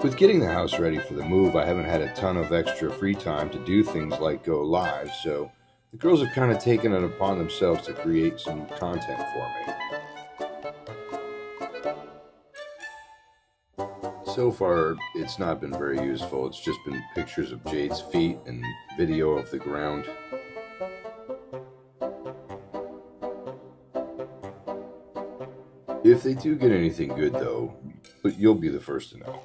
With getting the house ready for the move, I haven't had a ton of extra free time to do things like go live, so the girls have kind of taken it upon themselves to create some content for me. So far, it's not been very useful. It's just been pictures of Jade's feet and video of the ground. If they do get anything good, though, but you'll be the first to know.